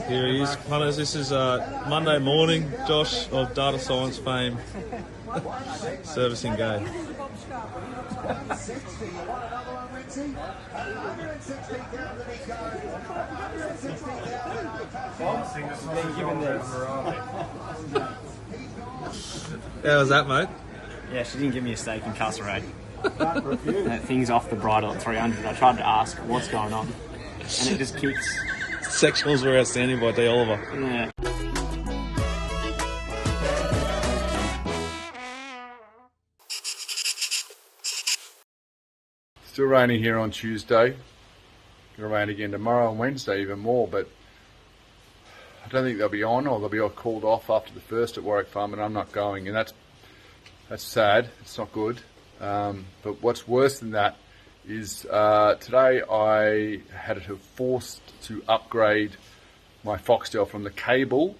Here he is, punters. This is Monday morning. Josh of data science fame, servicing game. How was that, mate? Yeah, she didn't give me a steak and casserole. That thing's off the bridle at 300. I tried to ask what's going on, and it just kicks. Sectionals were outstanding by D. Oliver. Yeah. Still raining here on Tuesday. It'll rain again tomorrow and Wednesday even more, but I don't think they'll be on, or they'll be all called off after the first at Warwick Farm, and I'm not going, and that's sad. It's not good. But what's worse than that is today I had to forced to upgrade my Foxtel from the cable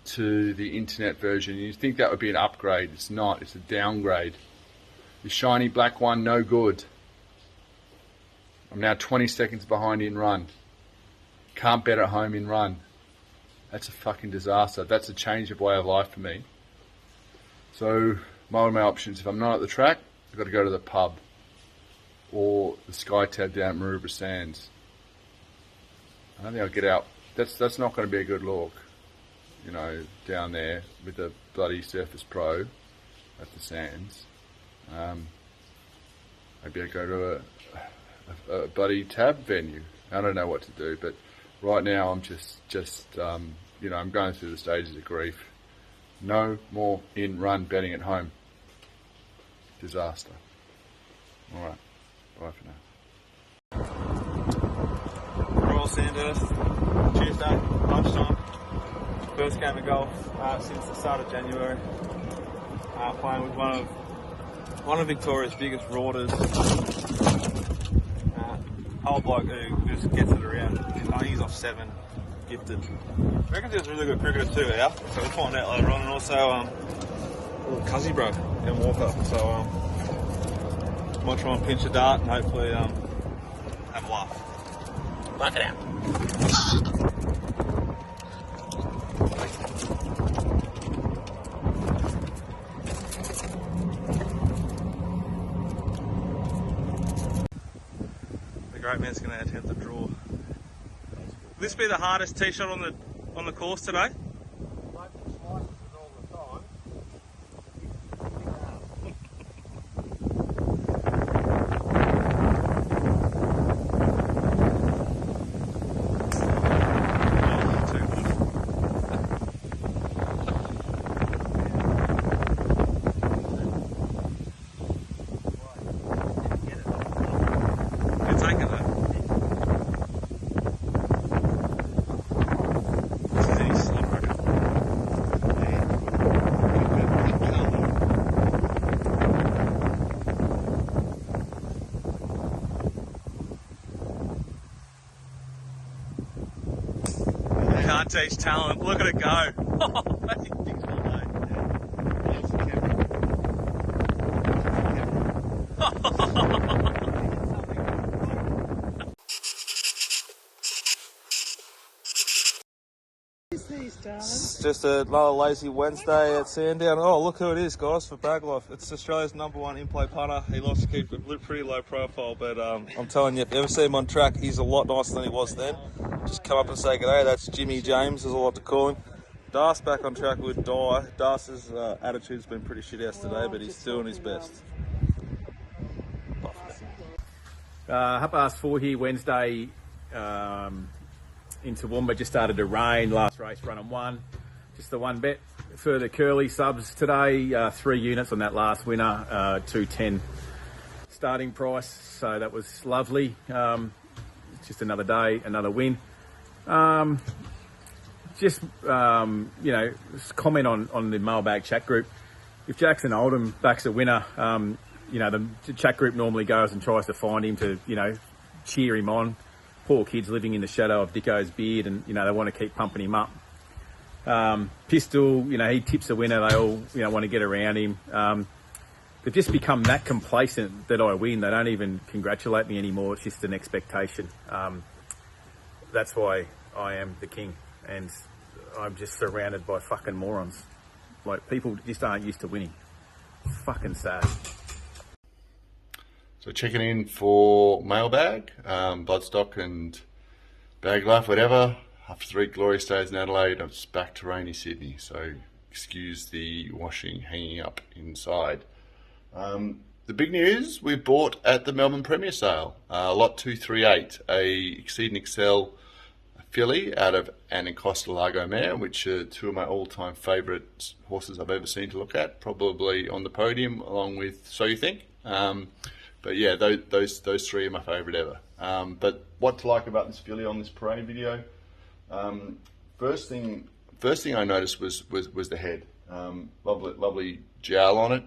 to the internet version. You'd think that would be an upgrade. It's not. It's a downgrade. The shiny black one, no good. I'm now 20 seconds behind in run. Can't bet at home in run. That's a fucking disaster. That's a change of way of life for me. So one of my options, if I'm not at the track, I've got to go to the pub or the Sky Tab down at Maroubra Sands. I don't think I'll get out. That's not going to be a good look, you know, down there with the bloody Surface Pro at the Sands. Maybe I go to a bloody tab venue. I don't know what to do, but right now I'm just you know, I'm going through the stages of grief. No more in-run betting at home. Disaster. All right. Bye for now. Royal Sandhurst, Tuesday, lunchtime. First game of golf since the start of January. Playing with one of Victoria's biggest roarers. Old bloke who just gets it around. I think he's off 7, gifted. I reckon he's a really good cricketer too, Al. So we'll find out later on. And also, little cuzzy bro in Walker. So might try and pinch a dart and hopefully have a laugh. Black it out. Great man's going to attempt the draw. Will this be the hardest tee shot on the course today? Can't teach talent. Look at it go. That thing's all day. It's just another lazy Wednesday at Sandown. Oh, look who it is, guys, for BagLife. It's Australia's #1 in-play punter. He likes to keep it pretty low profile, but I'm telling you, if you ever see him on track, he's a lot nicer than he was then. Just come up and say good day. That's Jimmy James, there's a lot to call him. Das back on track with Di. Das's attitude's been pretty shit house today, but he's doing his best. 4:30 here Wednesday in Toowoomba. Just started to rain. Last race run on 1. Just the one bet for the curly subs today. 3 units on that last winner. 210 starting price. So that was lovely. Just another day, another win. You know, comment on the Mailbag chat group. If Jackson Oldham backs a winner, you know, the chat group normally goes and tries to find him to, you know, cheer him on. Poor kid's living in the shadow of Dicko's beard, and, you know, they want to keep pumping him up. Pistol, you know, he tips a winner. They all, you know, want to get around him. They've just become that complacent that I win. They don't even congratulate me anymore. It's just an expectation. That's why I am the king, and I'm just surrounded by fucking morons. Like, people just aren't used to winning. It's fucking sad. So checking in for Mailbag, Bloodstock and BagLife, whatever. After 3 glorious days in Adelaide, I'm just back to rainy Sydney, so excuse the washing hanging up inside. The big news, we bought at the Melbourne Premier Sale, Lot 238, a Exceed and Excel filly out of Anacostia Largo Mare, which are 2 of my all-time favourite horses I've ever seen to look at, probably on the podium along with So You Think. But yeah, those 3 are my favourite ever. But what to like about this filly on this parade video? First thing I noticed was the head. Lovely jowl on it.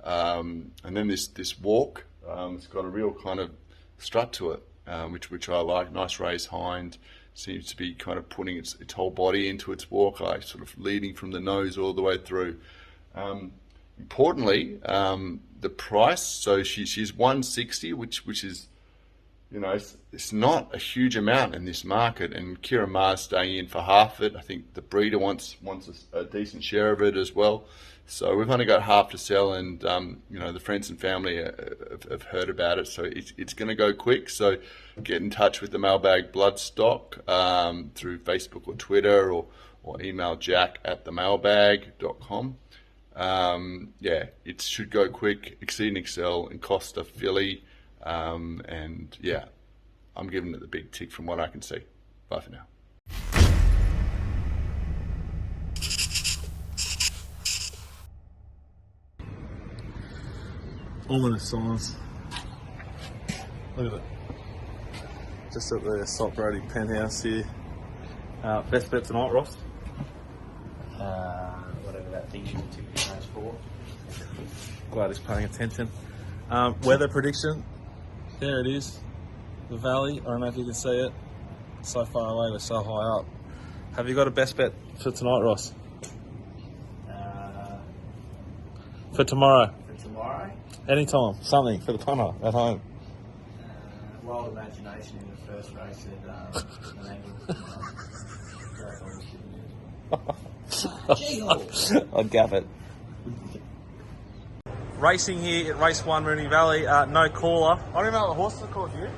And then this walk, it's got a real kind of strut to it, which I like. Nice raised hind, seems to be kind of putting its whole body into its walk, like sort of leading from the nose all the way through. Importantly, the price. So she's 160, which is, you know, it's not a huge amount in this market, and Kira Ma's staying in for half of it. I think the breeder wants a decent share of it as well. So we've only got half to sell, and you know, the friends and family have heard about it, so it's going to go quick. So get in touch with the Mailbag Bloodstock through Facebook or Twitter, or email jack@themailbag.com. Yeah, it should go quick. Exceed and Excel and Costa filly, and yeah, I'm giving it the big tick from what I can see. Bye for now. Ominous silence. Look at it. Just at the Salt Brody penthouse here. Best bet tonight, Ross? Whatever that thing you typically knows for. Glad he's paying attention. Weather prediction. There it is. The valley. I don't know if you can see it. It's so far away, we're so high up. Have you got a best bet for tonight, Ross? For tomorrow? For tomorrow? Anytime. Something for the punter at home. Wild imagination in the first race at I'd gaff it. Racing here at race 1 Moonee Valley, no caller. I don't even know what the horses are called here.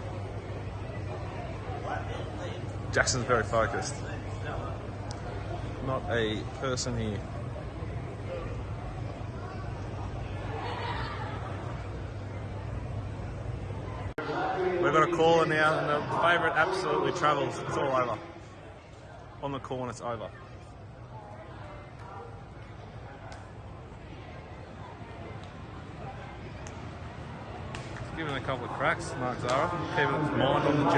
Jackson's very focused. Not a person here. We've got a caller now, and the favourite absolutely travels. It's all over. On the call and it's over. Giving it a couple of cracks, Mark Zara, keeping his mind on the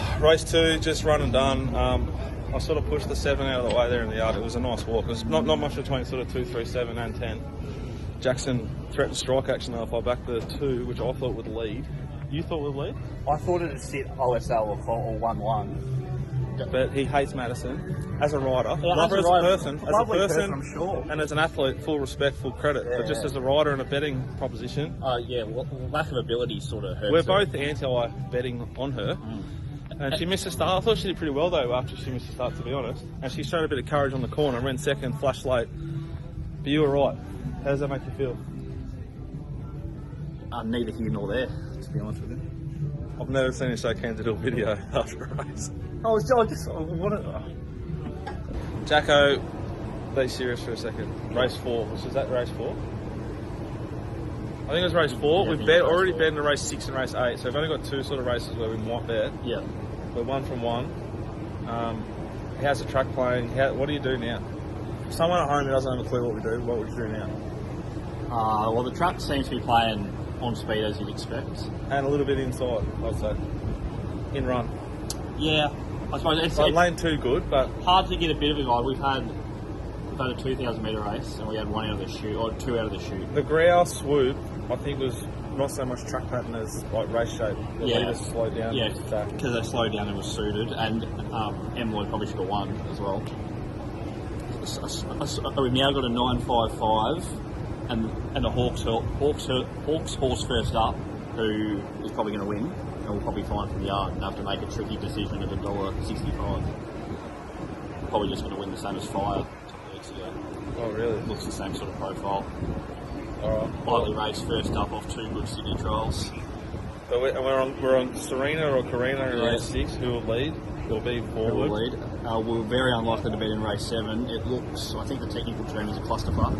jump. Race 2, just run and done. I sort of pushed the 7 out of the way there in the yard. It was a nice walk. It was not much between sort of 2, 3, 7 and 10. Jackson threatened strike action though if I backed the 2, which I thought would lead. You thought would lead? I thought it'd sit OSL or 1-1. But he hates Madison as a rider. Yeah, Not as a person, I'm sure. And as an athlete, full respect, full credit. Yeah. But just as a rider and a betting proposition, Yeah, lack of ability sort of hurts. we're both anti-betting on her. And she missed a start. I thought she did pretty well though after she missed a start, to be honest. And she showed a bit of courage on the corner, ran second, flashed late. But you were right. How does that make you feel? Neither here nor there, to be honest with you. I've never seen you so keen to do a video after a race. I wanted. Jacko, be serious for a second. Race 4, was that race 4? I think it was race 4. Yeah, We've already bet into race 6 and race 8, so we've only got 2 sort of races where we might bet. Yeah. We're 1 from 1. How's the track playing? What do you do now? Someone at home who doesn't have a clue what we do, what would you do now? Well, the track seems to be playing on speed as you'd expect. And a little bit inside, I'd say. In run. Yeah, I suppose it's Lane 2 good, but hard to get a bit of a guide. We've had a 2,000 metre race and we had 1 out of the chute, or 2 out of the chute. the grouse swoop, I think, was not so much track pattern as like race shape. The leaders slowed down. Yeah, because they slowed down and was suited, and Emily probably should have won as well. We've now got a 9.55, and the Hawks horse first up who is probably going to win, and will probably find from the yard and have to make a tricky decision at $1.65. Probably just going to win the same as Fire a couple of weeks ago. Oh, really? Looks the same sort of profile. Alright. Lightly raced first up off 2 good Sydney trials. So we're on Serena or Carina in race 6. Who will lead? Will be forward. Who will lead? We're very unlikely to beat in race 7. It looks, I think the technical term is a clusterfuck.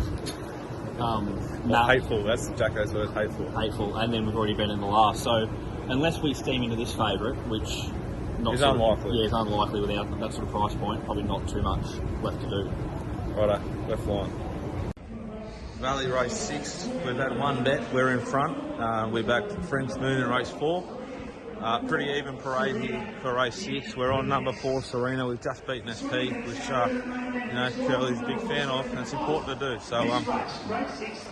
Hateful. That's Jacko's word. Hateful. Hateful. And then we've already been in the last. So unless we steam into this favourite, which Is unlikely. It's unlikely without that sort of price point. Probably not too much left to do. Righto, we're flying. Valley race 6. We've had one bet. We're in front. We're back to Friends Moon in race 4. Pretty even parade here for race 6. We're on number 4, Serena. We've just beaten SP, which Curly's a big fan of, and it's important to do. So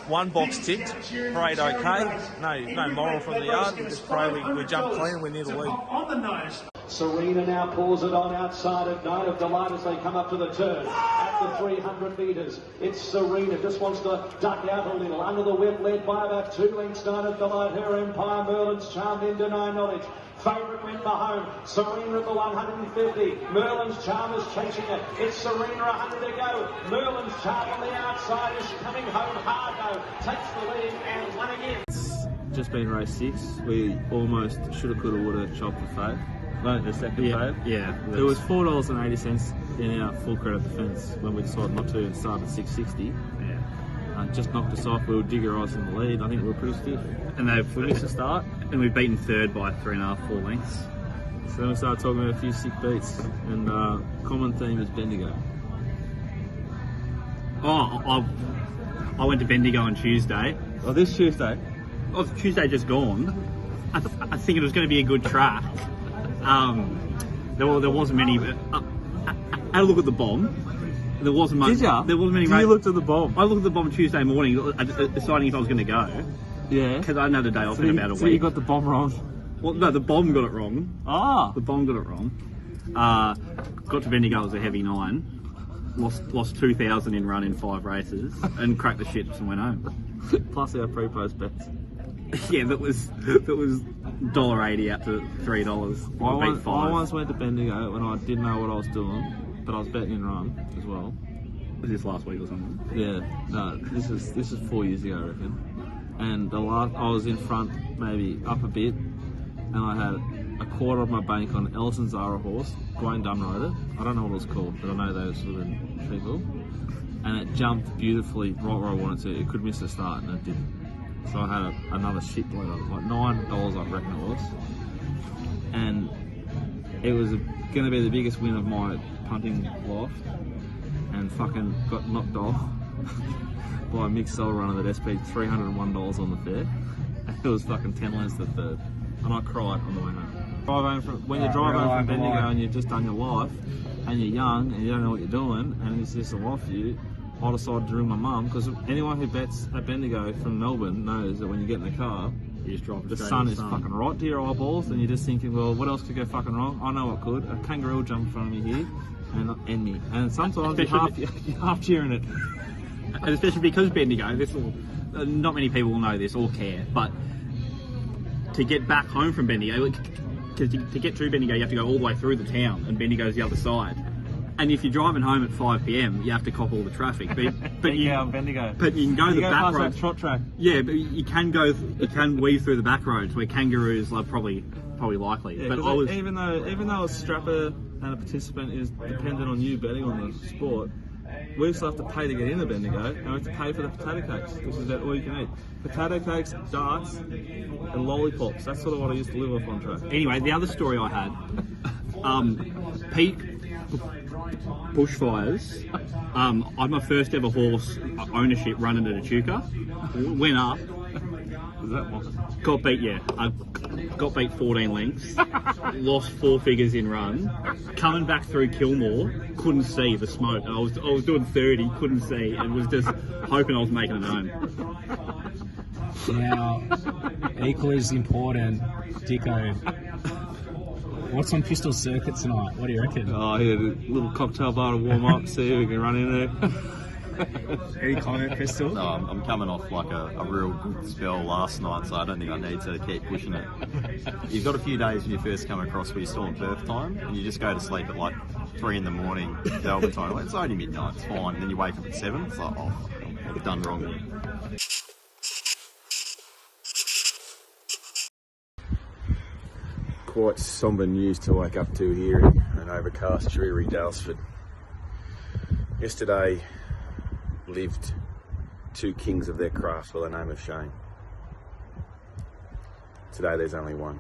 one box ticked. Parade okay. No moral from the yard. We just pray we jump clean and we're near the lead. Serena now pulls it on outside of Night of Delight as they come up to the turn. At the 300 metres, it's Serena, just wants to duck out a little. Under the whip, led by about 2 lengths, Night of Delight, her Empire, Merlin's Charm, in Deny Knowledge. Favourite win for home, Serena at the 150. Merlin's Charm is chasing it. It's Serena, 100 to go. Merlin's Charm on the outside is coming home hard though. Takes the lead and won again. Just been race 6. We almost shoulda, coulda, woulda chopped the fave. No, the second fave. Yeah. It was $4.80 in our full credit defence when we decided not to start at 660. Yeah. Just knocked us off. We were Diggerized in the lead. I think we were pretty stiff. And We missed the start. and we've beaten third by 3.5, 4 lengths. So then we started talking about a few sick beats. And common theme is Bendigo. I went to Bendigo on Tuesday. Oh, this Tuesday? Oh, Tuesday just gone. I think it was going to be a good track. There wasn't many. I had a look at the bomb. There wasn't much. Did ya? There wasn't many. You looked at the bomb? I looked at the bomb Tuesday morning, deciding if I was going to go. Yeah. Because I hadn't had a day off in about a week. So you got the bomb wrong? Well, no, the bomb got it wrong. Ah. The bomb got it wrong. Got to Bendigo as a heavy 9. Lost 2,000 in run in 5 races and cracked the ships and went home. Plus our pre-post bets. Yeah, that was $1.80 out to $3. I once went to Bendigo when I didn't know what I was doing, but I was betting in run as well. Was this last week or something? Yeah, no, this is 4 years ago, I reckon. And I was in front, maybe up a bit, and I had a quarter of my bank on Ellison Zara horse. Dwayne Dunn rode it. I don't know what it was called, but I know those sort of people. And it jumped beautifully right where I wanted to. It could miss the start, and it didn't. So I had another shit load of like $9, I reckon it was. And it was going to be the biggest win of my punting life. And fucking got knocked off by a mixed soul runner that SP $301 on the fair. And it was fucking 10 lengths to third. And I cried on the way home. When you drive home from Bendigo and you've just done your life, and you're young and you don't know what you're doing, and it's just a life for you, I decided to ring my mum, because anyone who bets at Bendigo from Melbourne knows that when you get in the car, You just drive the sun is fucking right to your eyeballs, and you're just thinking, well, what else could go fucking wrong? I know what could. A kangaroo will jump in front of me here and end me. And sometimes you're half cheering it. And especially because Bendigo, not many people will know this or care, but to get back home from Bendigo, to get to Bendigo, you have to go all the way through the town, and Bendigo's the other side. And if you're driving home at 5 p.m, you have to cop all the traffic. But you Bendigo. But you can go to the back road. That trot track. Yeah, but you can weave through the back roads where kangaroos are probably likely. Yeah, but even though a strapper and a participant is dependent on you betting on the sport, we still have to pay to get into Bendigo, and we have to pay for the potato cakes, which is about all you can eat. Potato cakes, darts, and lollipops. That's sort of what I used to live off on track. Anyway, the other story I had, peak bushfires. I had my first ever horse ownership running at Echuca. Went up. Is that one? Got beat, yeah. I got beat 14 lengths. Lost 4 figures in run. Coming back through Kilmore, couldn't see the smoke. I was doing 30, couldn't see, and was just hoping I was making it home. Now, equally as important, Dicko, what's on Pistol Circuit tonight? What do you reckon? Oh, yeah, a little cocktail bar to warm up, see who we can run in there. Any comment, Crystal? No, I'm coming off like a real good spell last night, so I don't think I need to keep pushing it. You've got a few days when you first come across where you're still on birth time, and you just go to sleep at like 3 in the morning, Melbourne time. Like, it's only midnight, it's fine. And then you wake up at 7, it's like, oh, I've done wrong. Quite sombre news to wake up to here in an overcast, dreary Dalesford. Yesterday lived 2 kings of their craft by the name of Shane. Today there's only one.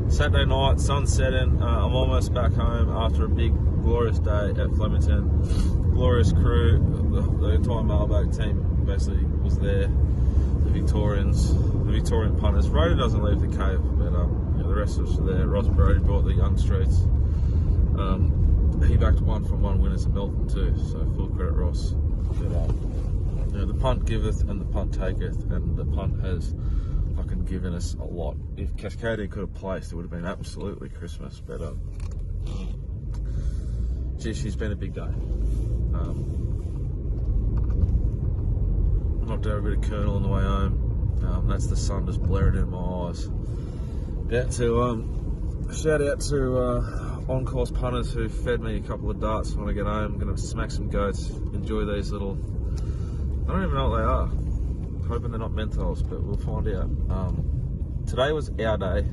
Saturday night, sun setting. I'm almost back home after a big, glorious day at Flemington. Glorious crew. The entire Mailbag team basically was there. The Victorian punters. Brody doesn't leave the cave, but the rest of us were there. Ross Brody brought the young streets. He backed 1-from-1 winners at Melbourne too, so full credit Ross. But, the punt giveth and the punt taketh, and the punt has fucking given us a lot. If Cascadia could have placed, it would have been absolutely Christmas. But she's been a big day. Knocked over a bit of Colonel on the way home. That's the sun just blaring in my eyes. Shout out to on-course punters who fed me a couple of darts when I get home. I'm going to smack some goats, enjoy these little... I don't even know what they are. Hoping they're not menthols, but we'll find out. Today was our day.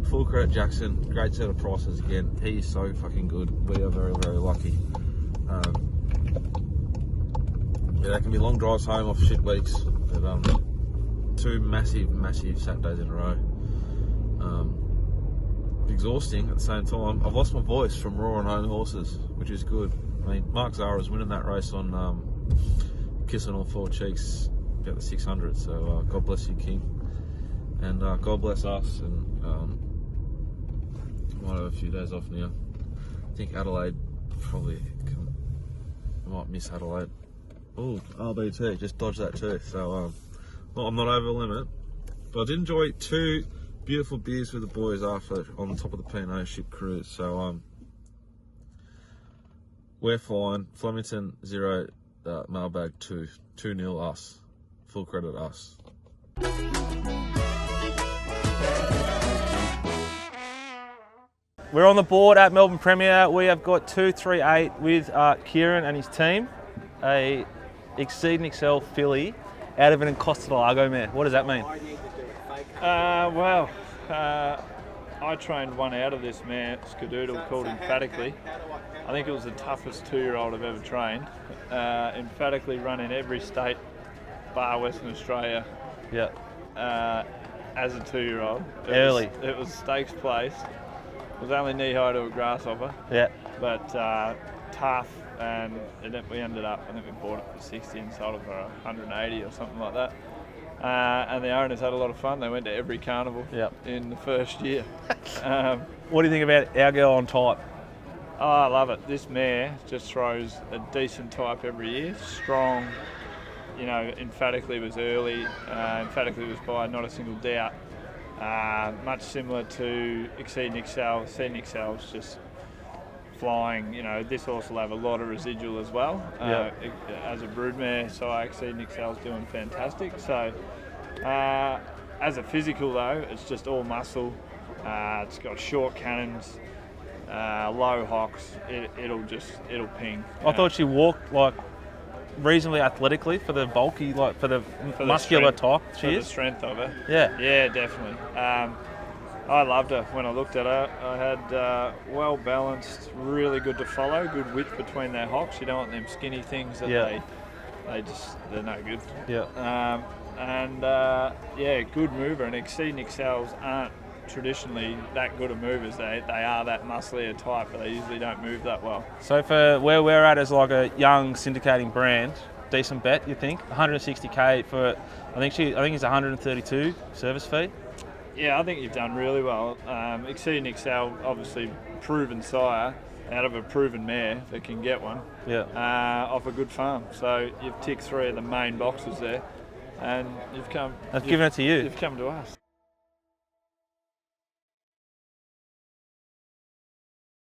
Full credit Jackson, great set of prices again. He is so fucking good. We are very, very lucky. They can be long drives home off shit weeks, but 2 massive Saturdays in a row. Exhausting at the same time. I've lost my voice from roaring home horses, which is good. I mean, Mark Zara's winning that race on kissing all 4 cheeks about the 600, so God bless you, King, and God bless us, and might have a few days off now. I think Adelaide I might miss Adelaide. Oh, RBT, just dodged that too, so I'm not over the limit, but I did enjoy 2 beautiful beers with the boys after on the top of the P&O ship cruise, so we're flying. Flemington 0, Mailbag 2, 2-0 us. Full credit us. We're on the board at Melbourne Premier. We have got 238 with Kieran and his team, a Exceed and Excel filly out of an Encostalago mare. What does that mean? I trained one out of this mare, Skadoodle, called Emphatically. I think it was the toughest 2-year-old I've ever trained. Emphatically run in every state bar Western Australia. Yeah. As a 2-year-old. It was stakes place. It was only knee high to a grasshopper. Yeah. But tough, and we ended up, I think we bought it for 60 and sold it for 180 or something like that. And the owners had a lot of fun. They went to every carnival in the first year. What do you think about our girl on type? Oh, I love it. This mare just throws a decent type every year. Strong, Emphatically was early. Emphatically was by not a single doubt. Much similar to Exceed and Excel. Exceed and Excel's just flying. This horse will have a lot of residual as well. As a broodmare, so Exceed and Excel's doing fantastic. So, as a physical though, it's just all muscle. It's got short cannons, low hocks. It'll ping. I thought she walked like reasonably athletically for the bulky, like for the muscular type she is. The strength of her. Yeah, definitely. I loved her when I looked at her. I had well balanced, really good to follow, good width between their hocks. You don't want them skinny things that they're no good. Yeah. Good mover. And Exceed and Excels aren't traditionally that good of movers. They are that musclier type, but they usually don't move that well. So for where we're at as like a young syndicating brand, decent bet, you think? 160k for, I think it's 132 service fee. Yeah, I think you've done really well. Exceed and Excel, obviously proven sire out of a proven mare that can get one. Yeah. Off a good farm. So you've ticked 3 of the main boxes there, and you've come. I've given it to you. You've come to us.